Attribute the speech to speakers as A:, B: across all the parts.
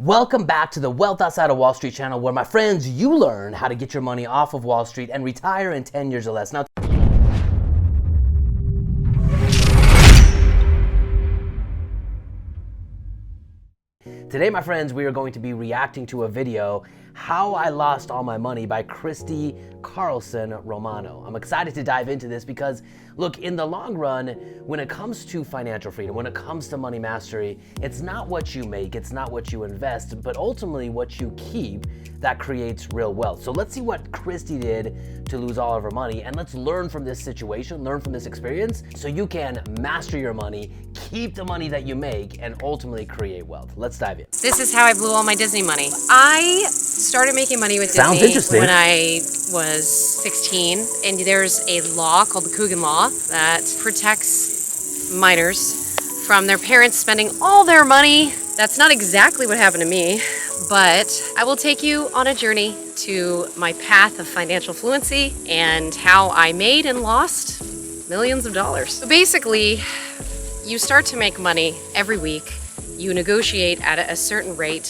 A: Welcome back to the Wealth Outside of Wall Street channel, where my friends, you learn how to get your money off of Wall Street and retire in 10 years or less. Now, today, my friends, we are going to be reacting to a video, How I Lost All My Money by Christy, Carlson, Romano. I'm excited to dive into this because, look, in the long run, when it comes to financial freedom, when it comes to money mastery, it's not what you make, it's not what you invest, but ultimately what you keep that creates real wealth. So let's see what Christy did to lose all of her money, and let's learn from this situation, learn from this experience, so you can master your money, keep the money that you make, and ultimately create wealth. Let's dive in.
B: This is how I blew all my Disney money. I started making money with
A: Sounds
B: Disney
A: interesting.
B: when I was 16, and there's a law called the Coogan Law that protects minors from their parents spending all their money. That's not exactly what happened to me, but I will take you on a journey to my path of financial fluency and how I made and lost millions of dollars. So basically, you start to make money every week. You negotiate at a certain rate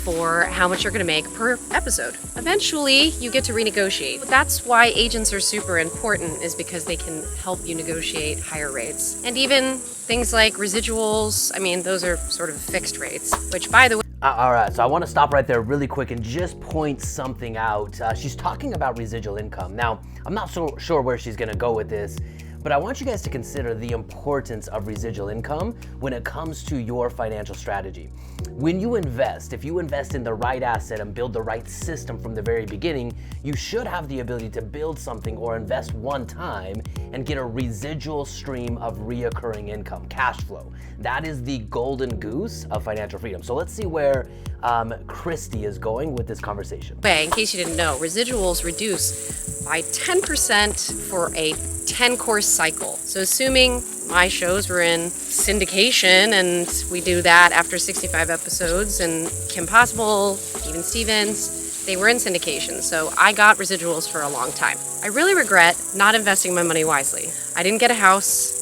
B: for how much you're going to make per episode. Eventually, you get to renegotiate. That's why agents are super important, is because they can help you negotiate higher rates. And even things like residuals, I mean, those are sort of fixed rates, which, by the way,
A: all right, so I want to stop right there really quick and just point something out. She's talking about residual income. Now, I'm not so sure where she's going to go with this, but I want you guys to consider the importance of residual income when it comes to your financial strategy. When you invest, if you invest in the right asset and build the right system from the very beginning, you should have the ability to build something or invest one time and get a residual stream of reoccurring income, cash flow. That is the golden goose of financial freedom. So let's see where Christy is going with this conversation.
B: in case you didn't know, residuals reduce by 10% for a 10-course cycle. So assuming my shows were in syndication, and we do that after 65 episodes, and Kim Possible, even Stevens, they were in syndication. So I got residuals for a long time. I really regret not investing my money wisely. I didn't get a house.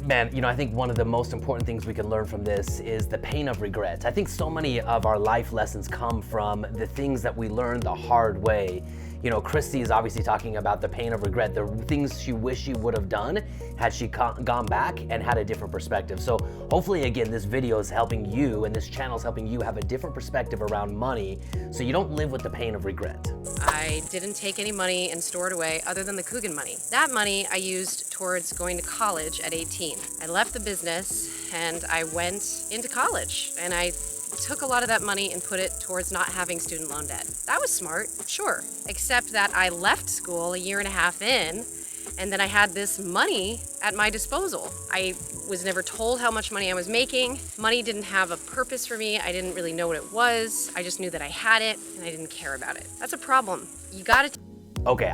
A: Man, you know, I think one of the most important things we can learn from this is the pain of regret. I think so many of our life lessons come from the things that we learned the hard way. You know, Christy is obviously talking about the pain of regret, the things she wished she would have done had she gone back and had a different perspective. So hopefully, again, this video is helping you, and this channel is helping you have a different perspective around money so you don't live with the pain of regret.
B: I didn't take any money and store it away other than the Coogan money. That money I used towards going to college at 18. I left the business and I went into college, and I took a lot of that money and put it towards not having student loan debt. That was smart, sure, except that I left school a year and a half in, and then I had this money at my disposal. I was never told how much money I was making. Money didn't have a purpose for me. I didn't really know what it was. I just knew that I had it, and I didn't care about it. That's a problem. You gotta...
A: Okay,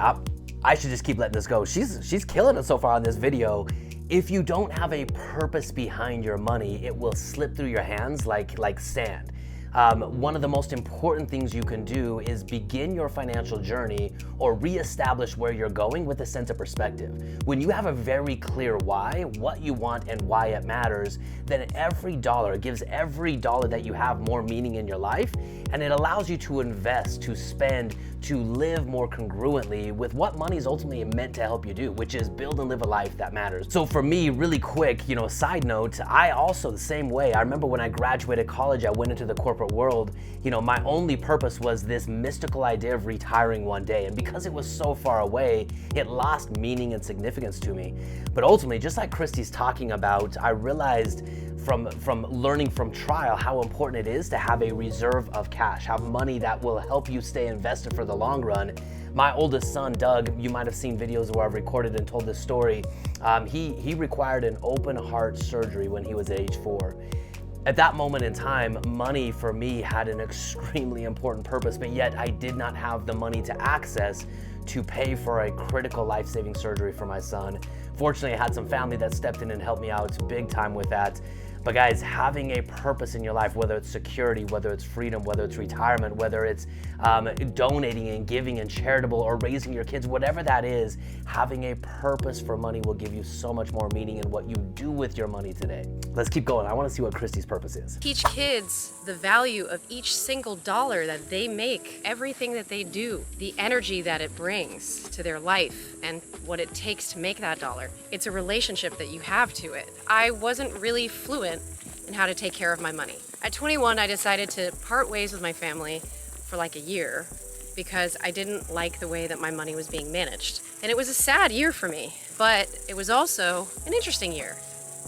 A: I should just keep letting this go. She's killing it so far on this video. If you don't have a purpose behind your money, it will slip through your hands like sand. One of the most important things you can do is begin your financial journey or reestablish where you're going with a sense of perspective. When you have a very clear why, what you want and why it matters, then every dollar, it gives every dollar that you have more meaning in your life, and it allows you to invest, to spend, to live more congruently with what money is ultimately meant to help you do, which is build and live a life that matters. So for me, really quick, you know, side note, I also the same way. I remember when I graduated college, I went into the corporate world. You know, my only purpose was this mystical idea of retiring one day. And because it was so far away, it lost meaning and significance to me. But ultimately, just like Christy's talking about, I realized from learning from trial how important it is to have a reserve of cash, have money that will help you stay invested for the long run. My oldest son, Doug, you might have seen videos where I've recorded and told this story. He required an open heart surgery when he was age 4. At that moment in time, money for me had an extremely important purpose, but yet I did not have the money to access to pay for a critical life-saving surgery for my son. Fortunately, I had some family that stepped in and helped me out big time with that. But guys, having a purpose in your life, whether it's security, whether it's freedom, whether it's retirement, whether it's donating and giving and charitable or raising your kids, whatever that is, having a purpose for money will give you so much more meaning in what you do with your money today. Let's keep going. I want to see what Christy's purpose is.
B: Teach kids the value of each single dollar that they make, everything that they do, the energy that it brings to their life, and what it takes to make that dollar. It's a relationship that you have to it. I wasn't really fluent in how to take care of my money. At 21, I decided to part ways with my family for like a year because I didn't like the way that my money was being managed. And it was a sad year for me, but it was also an interesting year.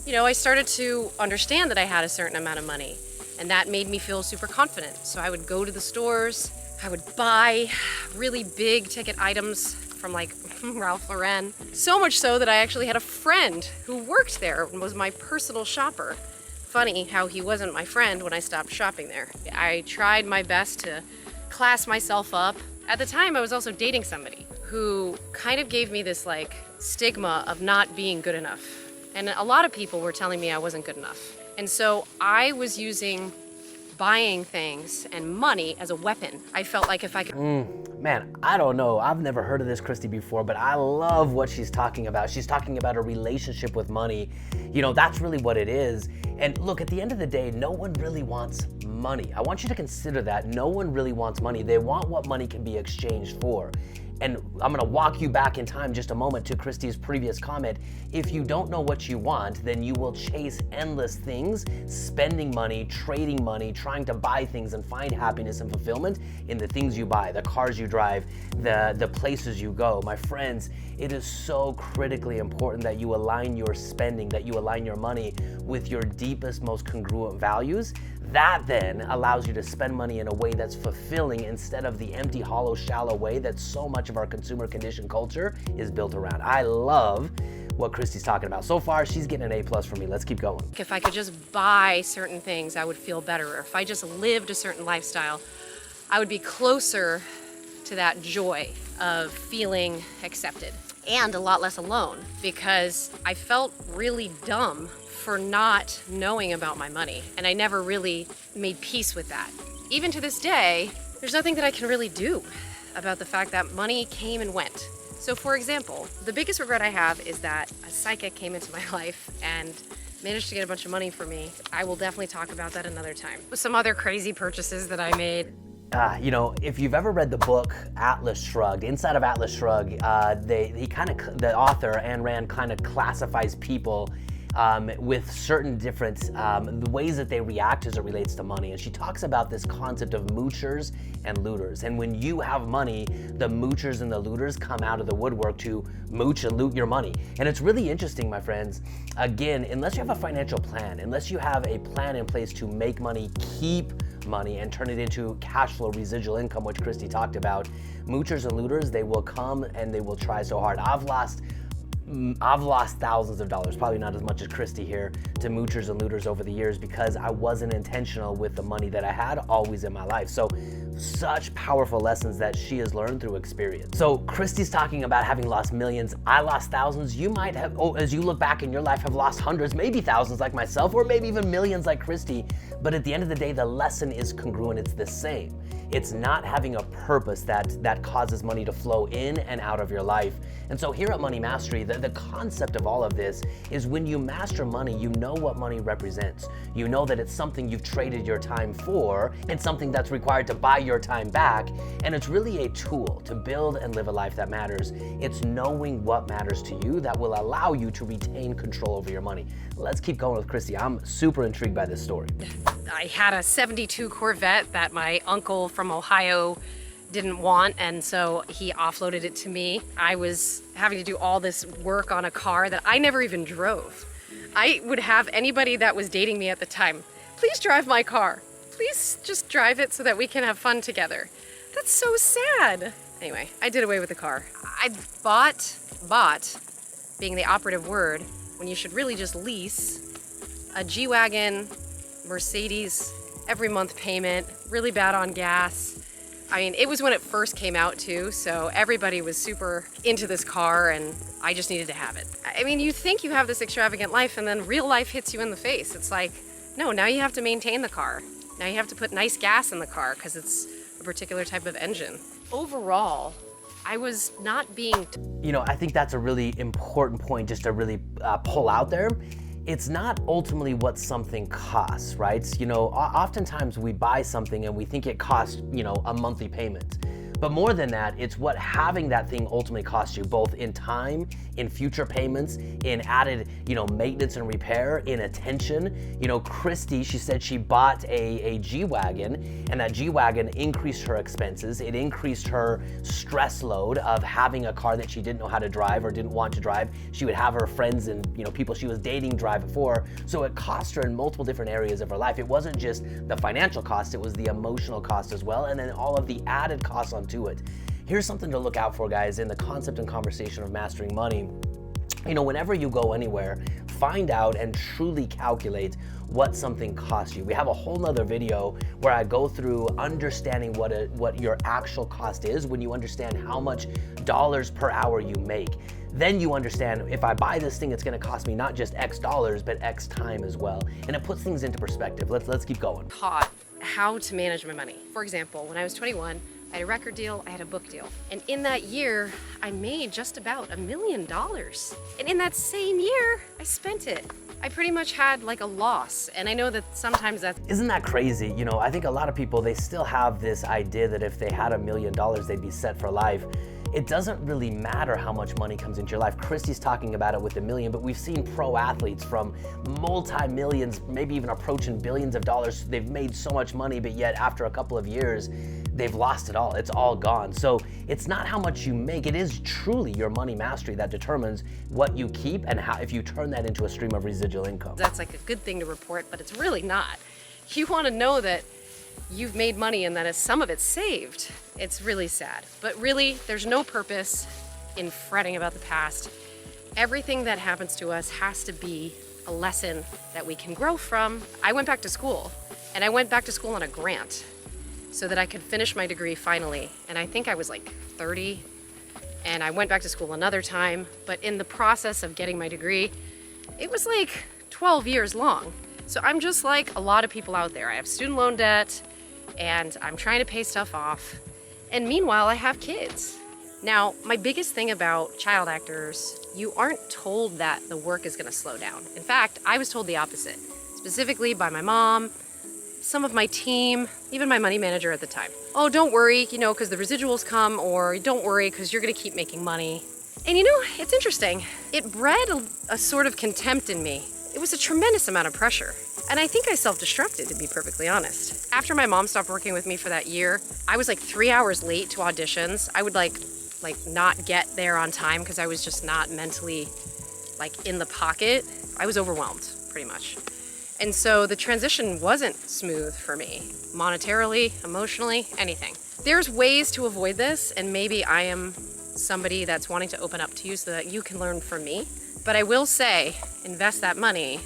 B: You know, I started to understand that I had a certain amount of money, and that made me feel super confident. So I would go to the stores, I would buy really big ticket items from like Ralph Lauren. So much so that I actually had a friend who worked there and was my personal shopper. Funny how he wasn't my friend when I stopped shopping there. I tried my best to class myself up. At the time, I was also dating somebody who kind of gave me this like stigma of not being good enough. And a lot of people were telling me I wasn't good enough. And so I was using buying things and money as a weapon. I felt like if I could...
A: Man, I don't know. I've never heard of this Christy before, but I love what she's talking about. She's talking about a relationship with money. You know, that's really what it is. And look, at the end of the day, no one really wants money. I want you to consider that. No one really wants money. They want what money can be exchanged for. And I'm gonna walk you back in time just a moment to Christy's previous comment. If you don't know what you want, then you will chase endless things, spending money, trading money, trying to buy things and find happiness and fulfillment in the things you buy, the cars you drive, the places you go. My friends, it is so critically important that you align your spending, that you align your money with your deepest, most congruent values. That then allows you to spend money in a way that's fulfilling instead of the empty, hollow, shallow way that so much of our consumer conditioned culture is built around. I love what Christy's talking about. So far, she's getting an A+ for me. Let's keep going.
B: If I could just buy certain things, I would feel better. Or if I just lived a certain lifestyle, I would be closer to that joy of feeling accepted and a lot less alone, because I felt really dumb for not knowing about my money, and I never really made peace with that. Even to this day, there's nothing that I can really do about the fact that money came and went. So for example, the biggest regret I have is that a psychic came into my life and managed to get a bunch of money for me. I will definitely talk about that another time. With some other crazy purchases that I made.
A: You know, if you've ever read the book Atlas Shrugged, inside of Atlas Shrugged, the author, Ayn Rand, kind of classifies people with certain different the ways that they react as it relates to money. And she talks about this concept of moochers and looters. And when you have money, the moochers and the looters come out of the woodwork to mooch and loot your money. And it's really interesting, my friends. Again, unless you have a financial plan, unless you have a plan in place to make money, keep money, and turn it into cash flow residual income, which Christy talked about, moochers and looters, they will come and they will try so hard. I've lost thousands of dollars, probably not as much as Christy here, to moochers and looters over the years because I wasn't intentional with the money that I had always in my life. So such powerful lessons that she has learned through experience. So Christy's talking about having lost millions. I lost thousands. You might have, as you look back in your life, have lost hundreds, maybe thousands like myself, or maybe even millions like Christy. But at the end of the day, the lesson is congruent. It's the same. It's not having a purpose that causes money to flow in and out of your life. And so here at Money Mastery, the concept of all of this is when you master money, you know what money represents. You know that it's something you've traded your time for. It's something that's required to buy your time back. And it's really a tool to build and live a life that matters. It's knowing what matters to you that will allow you to retain control over your money. Let's keep going with Christy. I'm super intrigued by this story.
B: I had a 72 Corvette that my uncle from Ohio didn't want, and so he offloaded it to me. I was having to do all this work on a car that I never even drove. I would have anybody that was dating me at the time, please drive my car. Please just drive it so that we can have fun together. That's so sad. Anyway, I did away with the car. I bought, being the operative word, when you should really just lease, a G-Wagon, Mercedes, every month payment, really bad on gas. I mean, it was when it first came out too, so everybody was super into this car and I just needed to have it. I mean, you think you have this extravagant life and then real life hits you in the face. It's like, no, now you have to maintain the car. Now you have to put nice gas in the car because it's a particular type of engine. Overall, I was not being...
A: You know, I think that's a really important point just to really pull out there. it's not ultimately what something costs, right? You know, oftentimes we buy something and we think it costs, you know, a monthly payment. But more than that, it's what having that thing ultimately costs you, both in time, in future payments, in added, you know, maintenance and repair, in attention. You know, Christy, she said she bought a G-Wagon, and that G-Wagon increased her expenses. It increased her stress load of having a car that she didn't know how to drive or didn't want to drive. She would have her friends and, you know, people she was dating drive it for. So it cost her in multiple different areas of her life. It wasn't just the financial cost, it was the emotional cost as well, and then all of the added costs on to it. Here's something to look out for, guys, in the concept and conversation of mastering money. You know, whenever you go anywhere, find out and truly calculate what something costs you. We have a whole nother video where I go through understanding what your actual cost is when you understand how much dollars per hour you make. Then you understand, if I buy this thing, it's gonna cost me not just X dollars, but X time as well. And it puts things into perspective. Let's keep going.
B: Taught how to manage my money. For example, when I was 21, I had a record deal, I had a book deal. And in that year, I made just about $1 million. And in that same year, I spent it. I pretty much had like a loss. And I know that sometimes that's...
A: Isn't that crazy? You know, I think a lot of people, they still have this idea that if they had $1 million, they'd be set for life. It doesn't really matter how much money comes into your life. Christy's talking about it with $1 million, but we've seen pro athletes from multi-millions, maybe even approaching billions of dollars. They've made so much money, but yet after a couple of years, they've lost it all. It's all gone. So it's not how much you make. It is truly your money mastery that determines what you keep and how, if you turn that into a stream of residual income.
B: That's like a good thing to report, but it's really not. You want to know that you've made money and that some of it's saved. It's really sad. But really, there's no purpose in fretting about the past. Everything that happens to us has to be a lesson that we can grow from. I went back to school, and I went back to school on a grant so that I could finish my degree finally. And I think I was like 30, and I went back to school another time. But in the process of getting my degree, it was like 12 years long. So I'm just like a lot of people out there. I have student loan debt, and I'm trying to pay stuff off. And meanwhile, I have kids. Now, my biggest thing about child actors, you aren't told that the work is gonna slow down. In fact, I was told the opposite, specifically by my mom, some of my team, even my money manager at the time. Oh, don't worry, you know, because the residuals come, or don't worry, because you're gonna keep making money. And you know, it's interesting. It bred a sort of contempt in me. It was a tremendous amount of pressure. And I think I self-destructed, to be perfectly honest. After my mom stopped working with me for that year, I was like 3 hours late to auditions. I would like not get there on time because I was just not mentally like in the pocket. I was overwhelmed, pretty much. And so the transition wasn't smooth for me, monetarily, emotionally, anything. There's ways to avoid this, and maybe I am somebody that's wanting to open up to you so that you can learn from me. But I will say, invest that money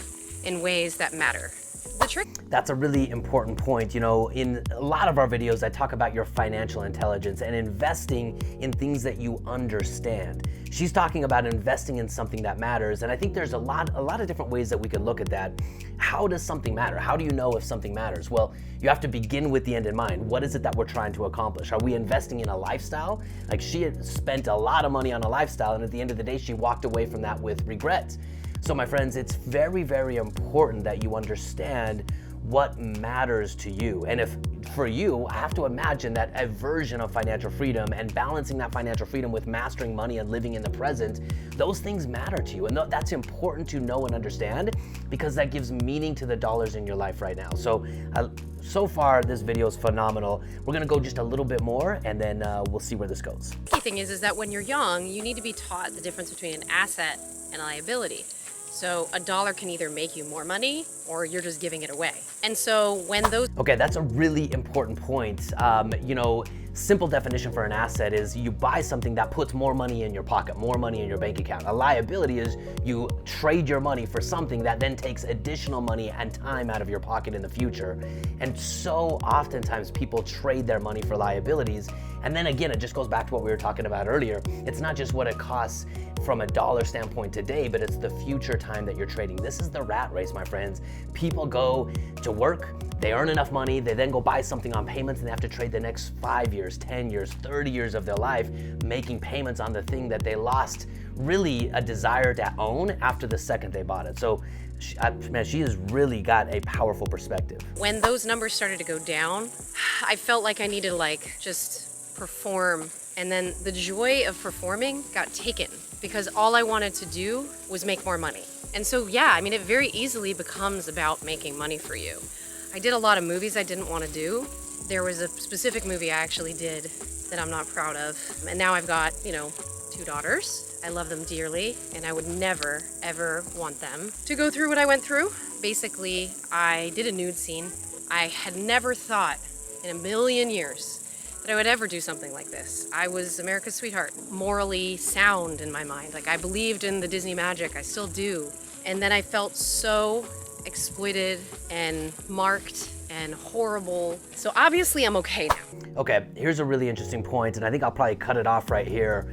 B: in ways that matter. The trick.
A: That's a really important point. You know, in a lot of our videos, I talk about your financial intelligence and investing in things that you understand. She's talking about investing in something that matters, and I think there's a lot of different ways that we could look at that. How does something matter? How do you know if something matters? Well, you have to begin with the end in mind. What is it that we're trying to accomplish? Are we investing in a lifestyle? Like, she had spent a lot of money on a lifestyle, and at the end of the day, she walked away from that with regret. So my friends, it's very, very important that you understand what matters to you. And if for you, I have to imagine that a version of financial freedom and balancing that financial freedom with mastering money and living in the present, those things matter to you. And that's important to know and understand, because that gives meaning to the dollars in your life right now. So, so far, this video is phenomenal. We're gonna go just a little bit more, and then we'll see where this goes.
B: The key thing is that when you're young, you need to be taught the difference between an asset and a liability. So a dollar can either make you more money, or you're just giving it away. And so when those...
A: Okay, that's a really important point. You know, simple definition for an asset is you buy something that puts more money in your pocket, more money in your bank account. A liability is you trade your money for something that then takes additional money and time out of your pocket in the future. And so oftentimes people trade their money for liabilities. And then again, it just goes back to what we were talking about earlier. It's not just what it costs from a dollar standpoint today, but it's the future time that you're trading. This is the rat race, my friends. People go to work, they earn enough money, they then go buy something on payments, and they have to trade the next 5 years, 10 years, 30 years of their life making payments on the thing that they lost really a desire to own after the second they bought it. So Man, she has really got a powerful perspective.
B: When those numbers started to go down, I felt like I needed to like just perform. And then the joy of performing got taken because all I wanted to do was make more money. And so, yeah, I mean, it very easily becomes about making money for you. I did a lot of movies I didn't want to do. There was a specific movie I actually did that I'm not proud of. And now I've got, 2 daughters. I love them dearly, and I would never, ever want them to go through what I went through. Basically, I did a nude scene. I had never thought in a million years that I would ever do something like this. I was America's sweetheart, morally sound in my mind. Like, I believed in the Disney magic, I still do. And then I felt so exploited and marked and horrible. So obviously I'm okay now.
A: Okay, here's a really interesting point, and I think I'll probably cut it off right here.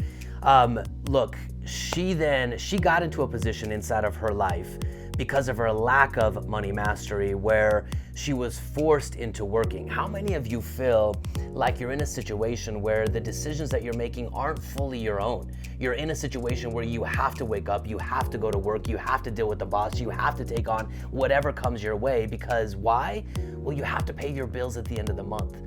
A: Look, she got into a position inside of her life because of her lack of money mastery where she was forced into working. How many of you feel like you're in a situation where the decisions that you're making aren't fully your own? You're in a situation where you have to wake up, you have to go to work, you have to deal with the boss, you have to take on whatever comes your way because why? Well, you have to pay your bills at the end of the month.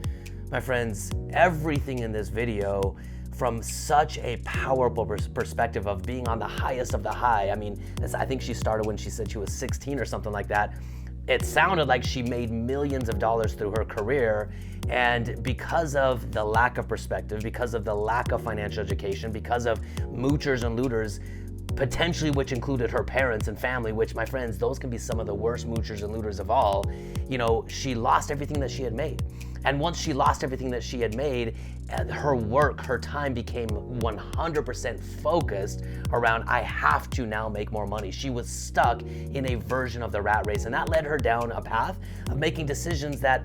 A: My friends, everything in this video from such a powerful perspective of being on the highest of the high. I mean, I think she started when she said she was 16 or something like that. It sounded like she made millions of dollars through her career, and because of the lack of perspective, because of the lack of financial education, because of moochers and looters, potentially which included her parents and family, which, my friends, those can be some of the worst moochers and looters of all, she lost everything that she had made. And once she lost everything that she had made, her work, her time became 100% focused around, I have to now make more money. She was stuck in a version of the rat race, and that led her down a path of making decisions that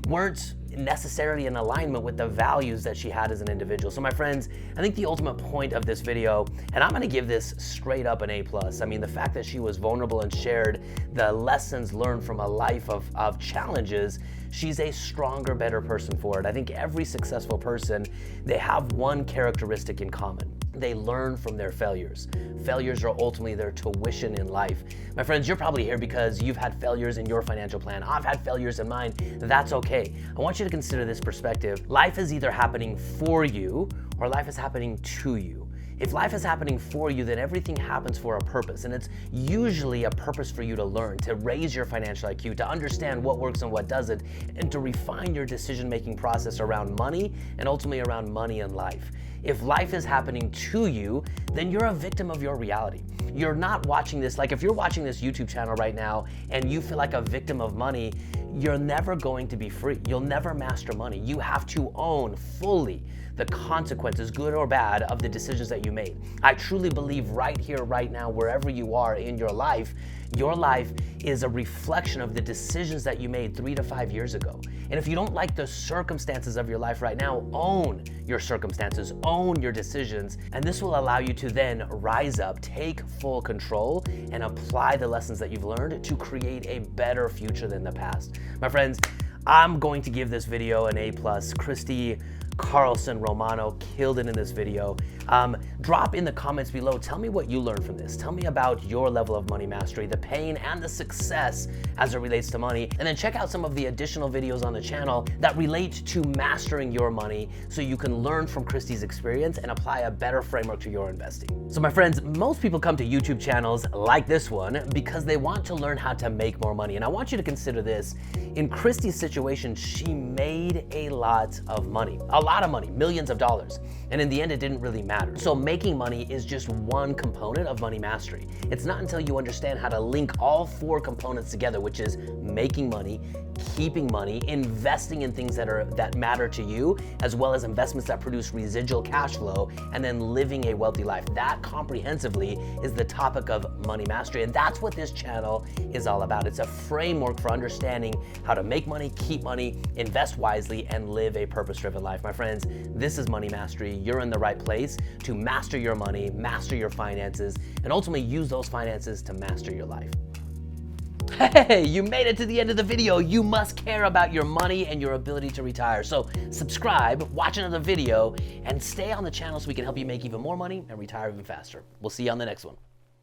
A: weren't necessarily in alignment with the values that she had as an individual. So my friends, I think the ultimate point of this video, and I'm gonna give this straight up an A+. I mean, the fact that she was vulnerable and shared the lessons learned from a life of challenges, she's a stronger, better person for it. I think every successful person, they have one characteristic in common. They learn from their failures. Failures are ultimately their tuition in life. My friends, you're probably here because you've had failures in your financial plan. I've had failures in mine. That's okay. I want you to consider this perspective. Life is either happening for you or life is happening to you. If life is happening for you, then everything happens for a purpose, and it's usually a purpose for you to learn, to raise your financial IQ, to understand what works and what doesn't, and to refine your decision-making process around money and ultimately around money and life. If life is happening to you, then you're a victim of your reality. You're not watching this, like if you're watching this YouTube channel right now and you feel like a victim of money, you're never going to be free. You'll never master money. You have to own fully the consequences, good or bad, of the decisions that you made. I truly believe right here, right now, wherever you are in your life is a reflection of the decisions that you made 3 to 5 years ago. And if you don't like the circumstances of your life right now, own your circumstances, own your decisions, and this will allow you to then rise up, take full control, and apply the lessons that you've learned to create a better future than the past. My friends, I'm going to give this video an A+. Christy, Carlson, Romano killed it in this video. Drop in the comments below. Tell me what you learned from this. Tell me about your level of money mastery, the pain and the success as it relates to money. And then check out some of the additional videos on the channel that relate to mastering your money so you can learn from Christy's experience and apply a better framework to your investing. So my friends, most people come to YouTube channels like this one because they want to learn how to make more money. And I want you to consider this. In Christy's situation, she made a lot of money. A lot of money, millions of dollars. And in the end, it didn't really matter. So making money is just one component of money mastery. It's not until you understand how to link all 4 components together, which is making money, keeping money, investing in things that matter to you, as well as investments that produce residual cash flow, and then living a wealthy life. That comprehensively is the topic of money mastery. And that's what this channel is all about. It's a framework for understanding how to make money, keep money, invest wisely, and live a purpose-driven life. My friends, this is money mastery. You're in the right place to master your money, master your finances, and ultimately use those finances to master your life. Hey, you made it to the end of the video. You must care about your money and your ability to retire. So subscribe, watch another video, and stay on the channel so we can help you make even more money and retire even faster. We'll see you on the next one.